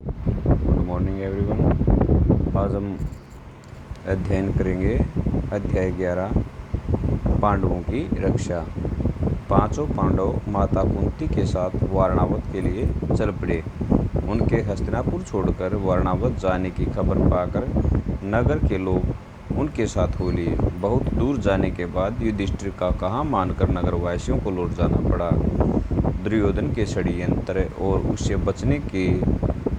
Good morning everyone. आज हम अध्ययन करेंगे अध्याय 11 पांडवों की रक्षा। पांचों पांडव माता कुंती के साथ वारणावत के लिए चल पड़े। उनके हस्तिनापुर छोड़कर वारणावत जाने की खबर पाकर नगर के लोग उनके साथ हो लिए। बहुत दूर जाने के बाद युधिष्ठिर का कहा मानकर नगरवासियों को लौट जाना पड़ा। दुर्योधन के षड्यंत्र और उससे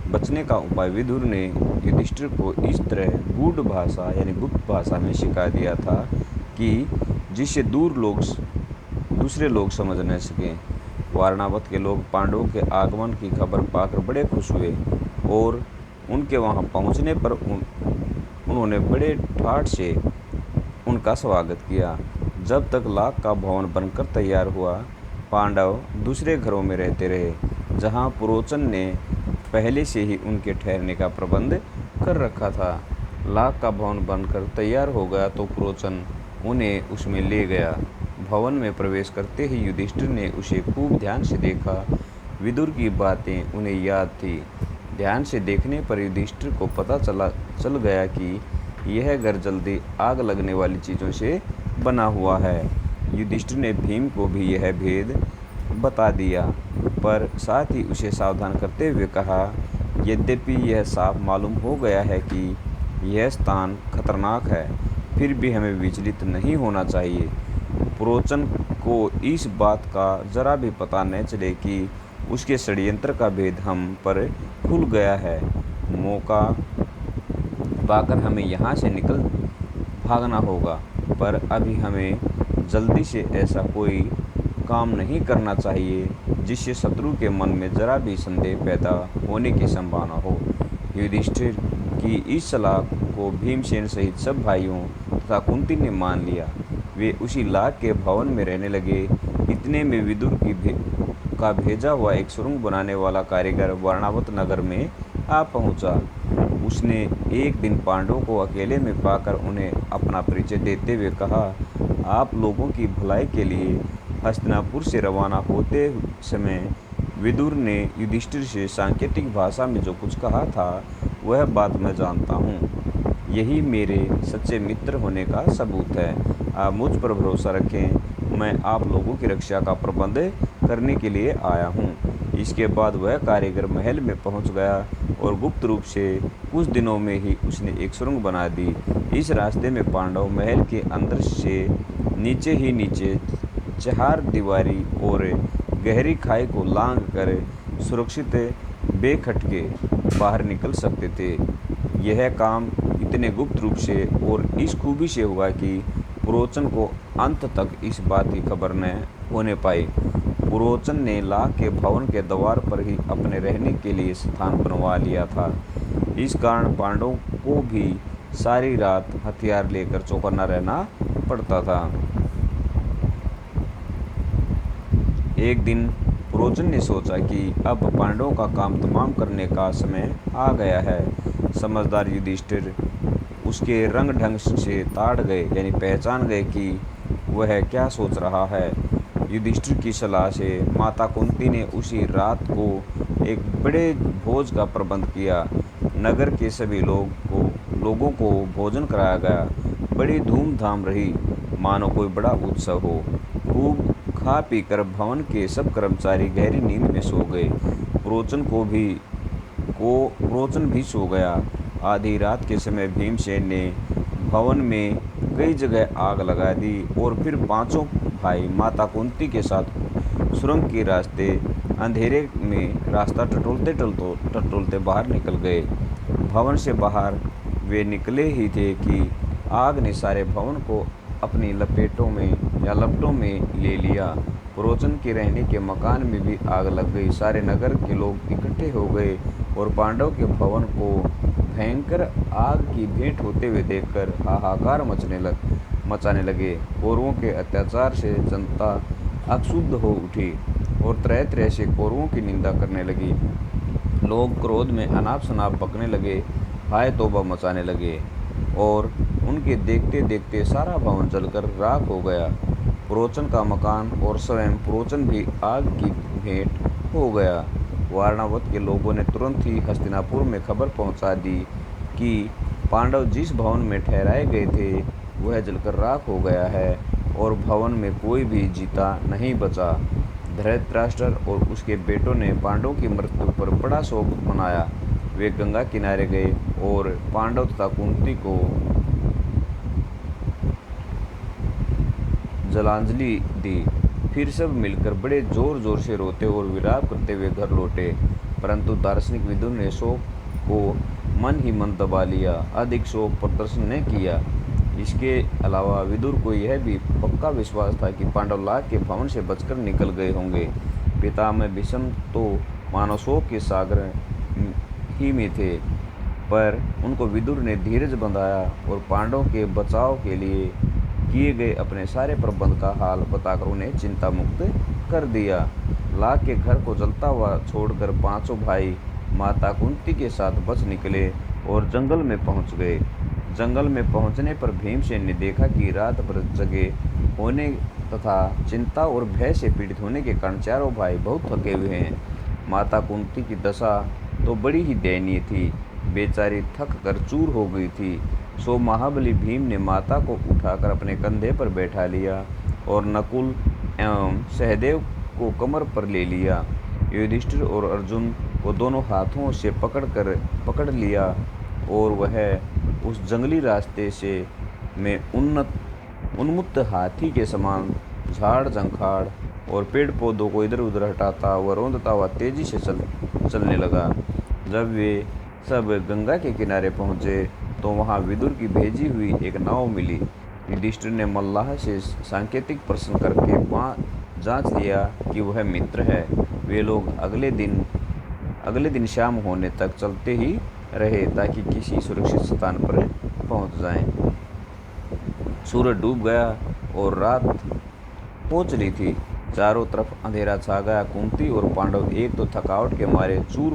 बचने का उपाय विदुर ने युधिष्ठिर को इस तरह गूढ़ भाषा यानी गुप्त भाषा में सिखा दिया था कि जिससे दूसरे लोग समझ न सकें। वारणावत के लोग पांडवों के आगमन की खबर पाकर बड़े खुश हुए और उनके वहां पहुंचने पर उन्होंने बड़े ठाठ से उनका स्वागत किया। जब तक लाख का भवन बनकर तैयार हुआ, पांडव दूसरे घरों में रहते रहे, जहां पुरोचन ने पहले से ही उनके ठहरने का प्रबंध कर रखा था। लाख का भवन बनकर तैयार हो गया तो पुरोचन उन्हें उसमें ले गया। भवन में प्रवेश करते ही युधिष्ठिर ने उसे खूब ध्यान से देखा। विदुर की बातें उन्हें याद थी। ध्यान से देखने पर युधिष्ठिर को पता चल गया कि यह घर जल्दी आग लगने वाली चीज़ों से बना हुआ है। युधिष्ठिर ने भीम को भी यह भेद बता दिया, पर साथ ही उसे सावधान करते हुए कहा, यद्यपि यह साफ मालूम हो गया है कि यह स्थान खतरनाक है, फिर भी हमें विचलित नहीं होना चाहिए। पुरोचन को इस बात का जरा भी पता न चले कि उसके षड्यंत्र का भेद हम पर खुल गया है। मौका पाकर हमें यहाँ से निकल भागना होगा, पर अभी हमें जल्दी से ऐसा कोई काम नहीं करना चाहिए जिससे शत्रु के मन में जरा भी संदेह पैदा होने की संभावना हो। युधिष्ठिर की इस सलाह को भीमसेन सहित सब भाइयों तथा कुंती ने मान लिया। वे उसी लाख के भवन में रहने लगे। इतने में विदुर का भेजा हुआ एक सुरंग बनाने वाला कारीगर वारणावत नगर में आ पहुंचा। उसने एक दिन पांडवों को अकेले में पाकर उन्हें अपना परिचय देते हुए कहा, आप लोगों की भलाई के लिए हस्तिनापुर से रवाना होते समय विदुर ने युधिष्ठिर से सांकेतिक भाषा में जो कुछ कहा था, वह बात मैं जानता हूँ। यही मेरे सच्चे मित्र होने का सबूत है। आप मुझ पर भरोसा रखें, मैं आप लोगों की रक्षा का प्रबंध करने के लिए आया हूँ। इसके बाद वह कारीगर महल में पहुँच गया और गुप्त रूप से कुछ दिनों में ही उसने एक सुरंग बना दी। इस रास्ते में पांडव महल के अंदर से नीचे ही नीचे चार दीवारी और गहरी खाई को लांघ कर सुरक्षित बेखटके बाहर निकल सकते थे। यह काम इतने गुप्त रूप से और इस खूबी से हुआ कि पुरोचन को अंत तक इस बात की खबर न होने पाई। पुरोचन ने लाख के भवन के द्वार पर ही अपने रहने के लिए स्थान बनवा लिया था। इस कारण पांडवों को भी सारी रात हथियार लेकर चौकन्ना रहना पड़ता था। एक दिन पुरोचन ने सोचा कि अब पांडवों का काम तमाम करने का समय आ गया है। समझदार युधिष्ठिर उसके रंग ढंग से ताड़ गए यानी पहचान गए कि वह क्या सोच रहा है। युधिष्ठिर की सलाह से माता कुंती ने उसी रात को एक बड़े भोज का प्रबंध किया। नगर के सभी लोगों को भोजन कराया गया। बड़ी धूमधाम रही, मानो कोई बड़ा उत्सव हो। खूब खा पीकर भवन के सब कर्मचारी गहरी नींद में सो गए। पुरोचन भी सो गया। आधी रात के समय भीमसेन ने भवन में कई जगह आग लगा दी और फिर पांचों भाई माता कुंती के साथ सुरंग के रास्ते अंधेरे में रास्ता टटोलते बाहर निकल गए। भवन से बाहर वे निकले ही थे कि आग ने सारे भवन को अपनी लपटों में ले लिया। पुरोचन के रहने के मकान में भी आग लग गई। सारे नगर के लोग इकट्ठे हो गए और पांडव के भवन को भयंकर आग की भेंट होते हुए देखकर हाहाकार मचाने लगे। कौरवों के अत्याचार से जनता अक्षुब्ध हो उठी और तरह तरह से कौरवों की निंदा करने लगी। लोग क्रोध में अनाप शनाप बकने लगे, हाय तौबा मचाने लगे और उनके देखते देखते सारा भवन जलकर राख हो गया। पुरोचन का मकान और स्वयं पुरोचन भी आग की भेंट हो गया। वारणावत के लोगों ने तुरंत ही हस्तिनापुर में खबर पहुंचा दी कि पांडव जिस भवन में ठहराए गए थे वह जलकर राख हो गया है और भवन में कोई भी जीता नहीं बचा। धृतराष्ट्र और उसके बेटों ने पांडवों की मृत्यु पर बड़ा शोक मनाया। वे गंगा किनारे गए और पांडव तथा कुंती को जलांजलि दी। फिर सब मिलकर बड़े जोर जोर से रोते और विलाप करते हुए घर लौटे। परंतु दार्शनिक विदुर ने शोक को मन ही मन दबा लिया, अधिक शोक प्रदर्शन न किया। इसके अलावा विदुर को यह भी पक्का विश्वास था कि पांडव लाख के भवन से बचकर निकल गए होंगे। पितामह भीष्म तो मानव शोक के सागर ही में थे, पर उनको विदुर ने धीरज बंधाया और पांडवों के बचाव के लिए किए गए अपने सारे प्रबंध का हाल बताकर उन्हें चिंता मुक्त कर दिया। लाख के घर को जलता हुआ छोड़कर पांचों भाई माता कुंती के साथ बच निकले और जंगल में पहुंच गए। जंगल में पहुंचने पर भीमसेन ने देखा कि रात भर जगे होने तथा चिंता और भय से पीड़ित होने के कारण चारों भाई बहुत थके हुए हैं। माता कुंती की दशा तो बड़ी ही दयनीय थी, बेचारी थक कर चूर हो गई थी। सो महाबली भीम ने माता को उठाकर अपने कंधे पर बैठा लिया और नकुल एवं सहदेव को कमर पर ले लिया। युधिष्ठिर और अर्जुन को दोनों हाथों से पकड़ लिया और वह उस जंगली रास्ते से में उन्मुक्त हाथी के समान झाड़ झंखाड़ और पेड़ पौधों को इधर उधर हटाता व रौंदता हुआ तेजी से चलने लगा। जब वे सब गंगा के किनारे पहुँचे तो वहाँ विदुर की भेजी हुई एक नाव मिली। युधिष्ठिर ने मल्लाह से सांकेतिक प्रश्न करके जांच लिया कि वह मित्र है। वे लोग अगले दिन शाम होने तक चलते ही रहे ताकि किसी सुरक्षित स्थान पर पहुंच जाएं। सूरज डूब गया और रात पहुंच रही थी। चारों तरफ अंधेरा छा गया। कुंती और पांडव एक तो थकावट के मारे चूर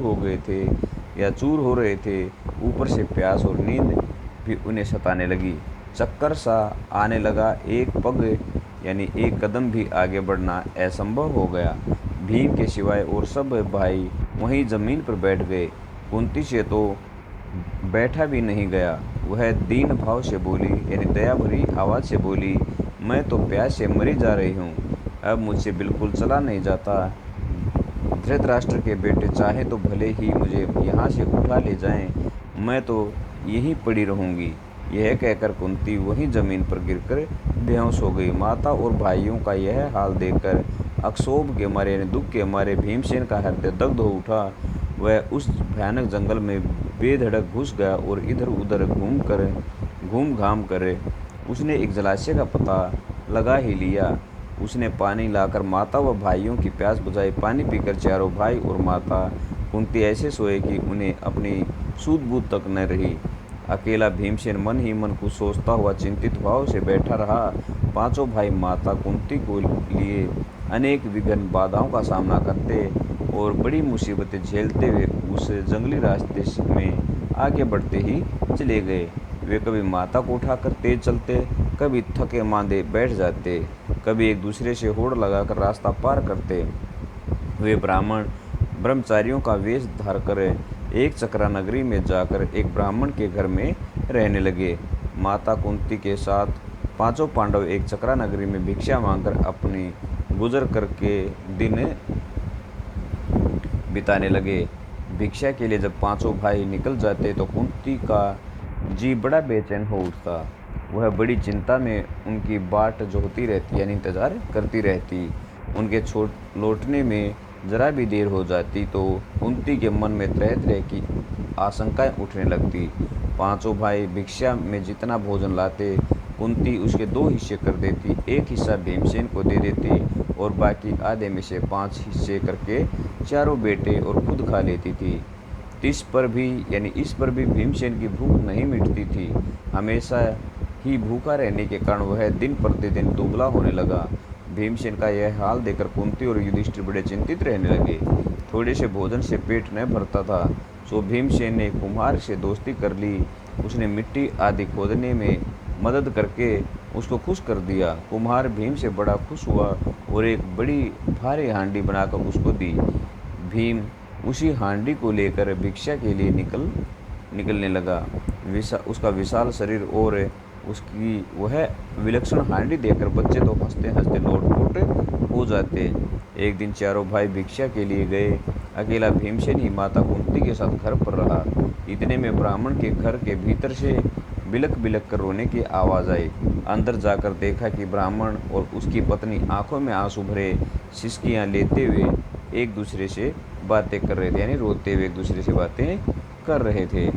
हो रहे थे, ऊपर से प्यास और नींद भी उन्हें सताने लगी। चक्कर सा आने लगा। एक कदम भी आगे बढ़ना असंभव हो गया। भीम के सिवाय और सब भाई वहीं जमीन पर बैठ गए। कुंती से तो बैठा भी नहीं गया। वह दीन भाव से बोली, यानी दया भरी आवाज़ से बोली, मैं तो प्यास से मरी जा रही हूँ, अब मुझसे बिल्कुल चला नहीं जाता। धृतराष्ट्र के बेटे चाहे तो भले ही मुझे यहाँ से उठा ले जाएं, मैं तो यहीं पड़ी रहूँगी। यह कहकर कुंती वहीं जमीन पर गिरकर बेहोश हो गई। माता और भाइयों का यह हाल देखकर अक्षोभ के मारे यानी दुख के मारे भीमसेन का हृदय दग्ध हो उठा। वह उस भयानक जंगल में बेधड़क घुस गया और इधर उधर घूम घाम कर उसने एक जलाशय का पता लगा ही लिया। उसने पानी लाकर माता व भाइयों की प्यास बुझाई। पानी पीकर चारों भाई और माता कुंती ऐसे सोए कि उन्हें अपनी सूध बूझ तक न रही। अकेला भीमसेन मन ही मन कुछ सोचता हुआ चिंतित भाव से बैठा रहा। पांचों भाई माता कुंती को लिए अनेक विघ्न बाधाओं का सामना करते और बड़ी मुसीबतें झेलते हुए उस जंगली रास्ते में आगे बढ़ते ही चले गए। वे कभी माता को उठाकर तेज चलते, कभी थके मांदे बैठ जाते, कभी एक दूसरे से होड़ लगाकर रास्ता पार करते। वे ब्रह्मचारियों का वेश धारकर एक चक्रा नगरी में जाकर एक ब्राह्मण के घर में रहने लगे। माता कुंती के साथ पांचों पांडव एक चक्रा नगरी में भिक्षा मांगकर अपनी गुजर करके दिन बिताने लगे। भिक्षा के लिए जब पांचों भाई निकल जाते तो कुंती का जी बड़ा बेचैन हो उठता। वह बड़ी चिंता में उनकी बाट जोहती रहती यानी इंतजार करती रहती। उनके लौटने में जरा भी देर हो जाती तो कुंती के मन में तरह तरह की आशंकाएं उठने लगती। पांचों भाई भिक्षा में जितना भोजन लाते कुंती उसके 2 हिस्से कर देती। एक हिस्सा भीमसेन को दे देती और बाकी आधे में से 5 हिस्से करके चारों बेटे और खुद खा लेती थी। इस पर भी भीमसेन की भूख नहीं मिटती थी। हमेशा ही भूखा रहने के कारण वह दिन प्रतिदिन दुबला होने लगा। भीमसेन का यह हाल देखकर कुंती और युधिष्ठिर बड़े चिंतित रहने लगे। थोड़े से भोजन से पेट न भरता था, सो भीमसेन ने कुम्हार से दोस्ती कर ली। उसने मिट्टी आदि खोदने में मदद करके उसको खुश कर दिया। कुम्हार भीम से बड़ा खुश हुआ और एक बड़ी भारी हांडी बनाकर उसको दी। भीम उसी हांडी को लेकर भिक्षा के लिए निकलने लगा। उसका विशाल शरीर और उसकी वह विलक्षण हांडी देखकर बच्चे तो हंसते हंसते लोटपोट हो जाते। एक दिन चारों भाई भिक्षा के लिए गए। अकेला भीमसेन ही माता कुंती के साथ घर पर रहा। इतने में ब्राह्मण के घर के भीतर से बिलक बिलक कर रोने की आवाज़ आई। अंदर जाकर देखा कि ब्राह्मण और उसकी पत्नी आंखों में आंसू भरे सिसकियां लेते हुए एक दूसरे से बातें कर रहे थे, यानी रोते हुए एक दूसरे से बातें कर रहे थे।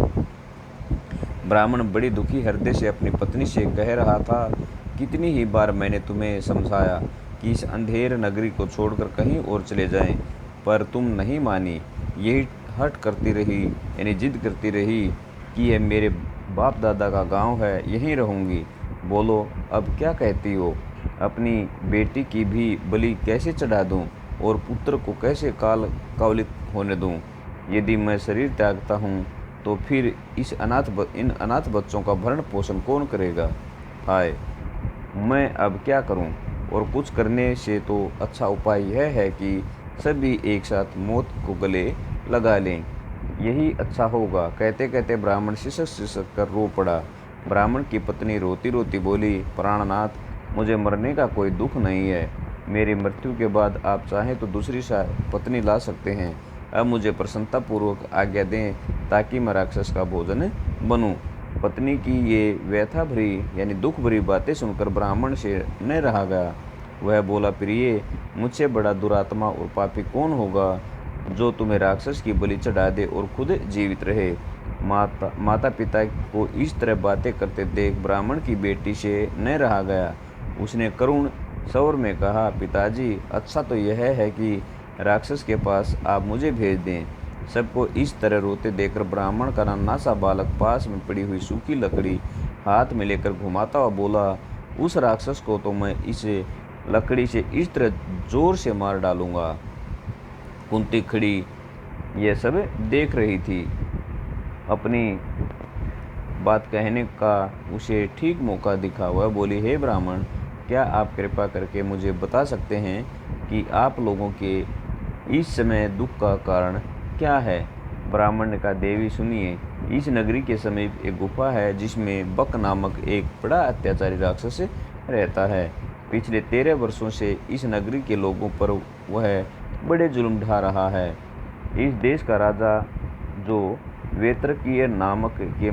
ब्राह्मण बड़ी दुखी हृदय से अपनी पत्नी से कह रहा था, कितनी ही बार मैंने तुम्हें समझाया कि इस अंधेर नगरी को छोड़कर कहीं और चले जाएं, पर तुम नहीं मानी। यही हट करती रही, यानी जिद करती रही कि यह मेरे बाप दादा का गांव है, यहीं रहूंगी। बोलो अब क्या कहती हो? अपनी बेटी की भी बलि कैसे चढ़ा दूं और पुत्र को कैसे कावलित होने दूं? यदि मैं शरीर त्यागता हूं तो फिर इन अनाथ बच्चों का भरण पोषण कौन करेगा? हाय, मैं अब क्या करूं? और कुछ करने से तो अच्छा उपाय यह है कि सभी एक साथ मौत को गले लगा लें, यही अच्छा होगा। कहते कहते ब्राह्मण सिसक सिसक कर रो पड़ा। ब्राह्मण की पत्नी रोती रोती बोली, प्राणनाथ, मुझे मरने का कोई दुख नहीं है। मेरी मृत्यु के बाद आप चाहें तो दूसरी पत्नी ला सकते हैं। अब मुझे प्रसन्नतापूर्वक आज्ञा दें ताकि मैं राक्षस का भोजन बनूं। पत्नी की ये व्यथा भरी यानी दुख भरी बातें सुनकर ब्राह्मण से न रहा गया। वह बोला, प्रिय, मुझसे बड़ा दुरात्मा और पापी कौन होगा जो तुम्हें राक्षस की बलि चढ़ा दे और खुद जीवित रहे। माता पिता को इस तरह बातें करते देख ब्राह्मण की बेटी से न रहा गया। उसने करुण स्वर में कहा, पिताजी, अच्छा तो यह है कि राक्षस के पास आप मुझे भेज दें। सबको इस तरह रोते देखकर ब्राह्मण का नन्हा बालक पास में पड़ी हुई सूखी लकड़ी हाथ में लेकर घुमाता हुआ बोला, उस राक्षस को तो मैं इसे लकड़ी से इस तरह जोर से मार डालूंगा। कुंती खड़ी यह सब देख रही थी। अपनी बात कहने का उसे ठीक मौका दिखा। वह बोली, हे ब्राह्मण, क्या आप कृपा करके मुझे बता सकते हैं कि आप लोगों के इस समय दुख का कारण क्या है? ब्राह्मण ने कहा, देवी सुनिए, इस नगरी के समीप एक गुफा है जिसमें बक नामक एक बड़ा अत्याचारी राक्षस रहता है। पिछले 13 वर्षों से इस नगरी के लोगों पर वह बड़े जुल्म ढा रहा है। इस देश का राजा जो वेत्रकीय नाम के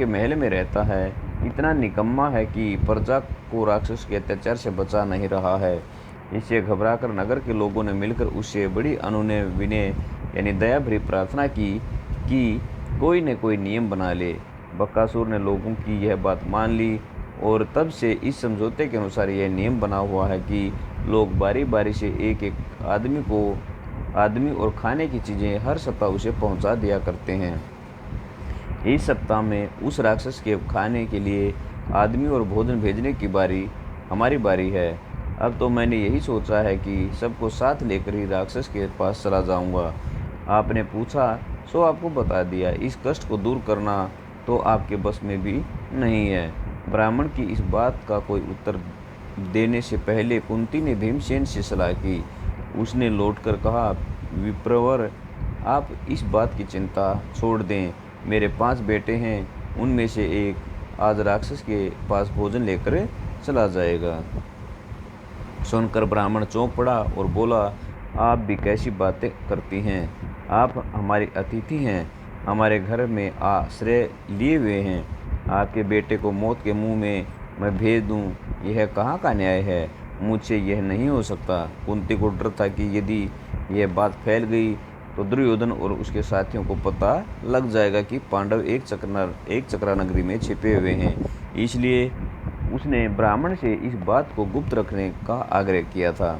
महल में रहता है, इतना निकम्मा है कि प्रजा को राक्षस के अत्याचार से बचा नहीं रहा है। इससे घबराकर नगर के लोगों ने मिलकर उससे बड़ी अनुनय विनय यानी दया भरी प्रार्थना की कि कोई न कोई नियम बना ले। बकासुर ने लोगों की यह बात मान ली और तब से इस समझौते के अनुसार यह नियम बना हुआ है कि लोग बारी बारी से एक एक आदमी और खाने की चीज़ें हर सप्ताह उसे पहुंचा दिया करते हैं। इस सप्ताह में उस राक्षस के खाने के लिए आदमी और भोजन भेजने की बारी हमारी बारी है। अब तो मैंने यही सोचा है कि सबको साथ लेकर ही राक्षस के पास चला जाऊंगा। आपने पूछा सो आपको बता दिया। इस कष्ट को दूर करना तो आपके बस में भी नहीं है। ब्राह्मण की इस बात का कोई उत्तर देने से पहले कुंती ने भीमसेन से सलाह की। उसने लौटकर कहा, विप्रवर, आप इस बात की चिंता छोड़ दें। मेरे 5 बेटे हैं, उनमें से एक आज राक्षस के पास भोजन लेकर चला जाएगा। सुनकर ब्राह्मण चौंक पड़ा और बोला, आप भी कैसी बातें करती हैं? आप हमारी अतिथि हैं, हमारे घर में आश्रय लिए हुए हैं। आपके बेटे को मौत के मुंह में मैं भेज दूं, यह कहाँ का न्याय है? मुझसे यह नहीं हो सकता। कुंती को डर था कि यदि यह बात फैल गई तो दुर्योधन और उसके साथियों को पता लग जाएगा कि पांडव एक चक्रा नगरी में छिपे हुए हैं। इसलिए उसने ब्राह्मण से इस बात को गुप्त रखने का आग्रह किया था।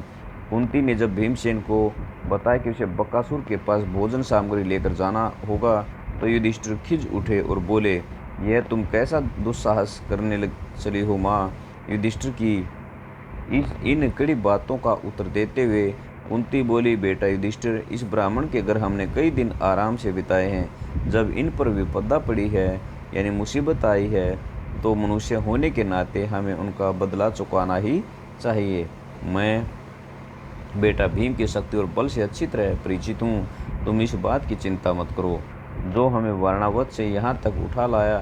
कुंती ने जब भीमसेन को बताया कि उसे बकासुर के पास भोजन सामग्री लेकर जाना होगा तो युधिष्ठिर खिज उठे और बोले, यह तुम कैसा दुस्साहस करने चली हो माँ? युधिष्ठिर की इन कड़ी बातों का उत्तर देते हुए कुंती बोली, बेटा युधिष्ठिर, इस ब्राह्मण के घर हमने कई दिन आराम से बिताए हैं। जब इन पर विपदा पड़ी है यानी मुसीबत आई है तो मनुष्य होने के नाते हमें उनका बदला चुकाना ही चाहिए। मैं बेटा भीम की शक्ति और बल से अच्छी तरह परिचित हूँ, तुम इस बात की चिंता मत करो। जो हमें वारणावत से यहाँ तक उठा लाया,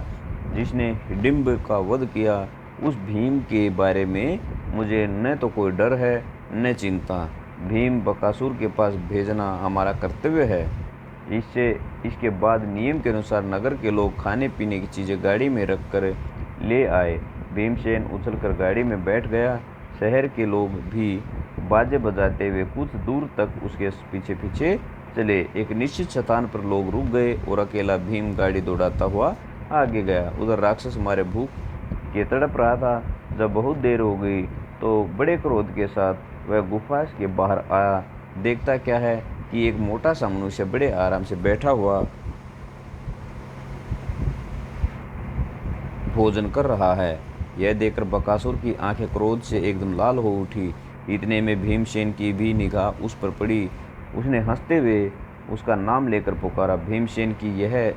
जिसने हिडिंब का वध किया, उस भीम के बारे में मुझे न तो कोई डर है न चिंता। भीम बकासुर के पास भेजना हमारा कर्तव्य है। इसके बाद नियम के अनुसार नगर के लोग खाने पीने की चीज़ें गाड़ी में रख कर ले आए। भीमसेन उछलकर गाड़ी में बैठ गया। शहर के लोग भी बाजे बजाते हुए कुछ दूर तक उसके पीछे पीछे चले। एक निश्चित स्थान पर लोग रुक गए और अकेला भीम गाड़ी दौड़ाता हुआ आगे गया। उधर राक्षस मारे भूख के तड़प रहा था। जब बहुत देर हो गई तो बड़े क्रोध के साथ वह गुफा के बाहर आया। देखता क्या है कि एक मोटा सा मनुष्य बड़े आराम से बैठा हुआ भोजन कर रहा है। यह देखकर बकासुर की आंखें क्रोध से एकदम लाल हो उठी। इतने में भीमसेन की भी निगाह उस पर पड़ी। उसने हंसते हुए उसका नाम लेकर पुकारा। भीमसेन की यह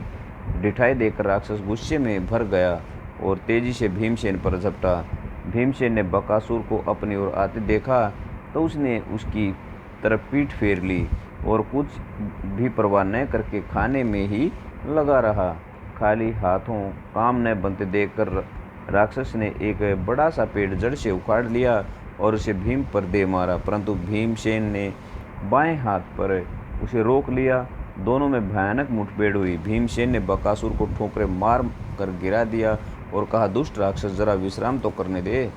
ढिठाई देखकर राक्षस गुस्से में भर गया और तेजी से भीमसेन पर झपटा। भीमसेन ने बकासुर को अपनी ओर आते देखा तो उसने उसकी तरफ पीठ फेर ली और कुछ भी परवाह न करके खाने में ही लगा रहा। खाली हाथों काम न बनते देखकर राक्षस ने एक बड़ा सा पेड़ जड़ से उखाड़ लिया और उसे भीम पर दे मारा, परंतु भीमसेन ने बाएं हाथ पर उसे रोक लिया। दोनों में भयानक मुठभेड़ हुई। भीमसेन ने बकासुर को ठोकरें मार कर गिरा दिया और कहा, दुष्ट राक्षस, जरा विश्राम तो करने दे।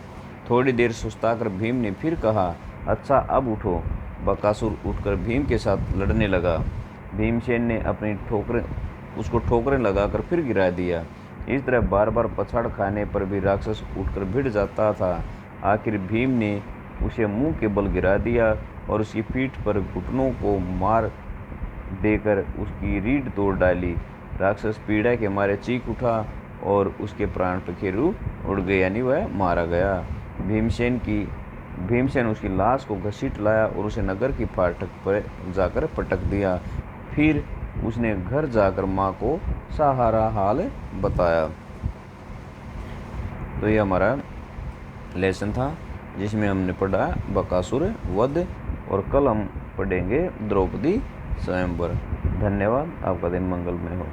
थोड़ी देर सुस्ताकर भीम ने फिर कहा, अच्छा अब उठो। बकासुर उठकर भीम के साथ लड़ने लगा। भीमसेन ने अपनी उसको ठोकरें लगाकर फिर गिरा दिया। इस तरह बार बार पछाड़ खाने पर भी राक्षस उठकर भिड़ जाता था। आखिर भीम ने उसे मुंह के बल गिरा दिया और उसकी पीठ पर घुटनों को मार देकर उसकी रीढ़ तोड़ डाली। राक्षस पीड़ा के मारे चीख उठा और उसके प्राण पखेरु उड़ गए, यानी वह मारा गया। भीमसेन उसकी लाश को घसीट लाया और उसे नगर की फाटक पर जाकर पटक दिया। फिर उसने घर जाकर माँ को सारा हाल बताया। तो ये हमारा लेसन था जिसमें हमने पढ़ा बकासुर वध, और कल हम पढ़ेंगे द्रौपदी स्वयंवर। धन्यवाद। आपका दिन मंगलमय हो।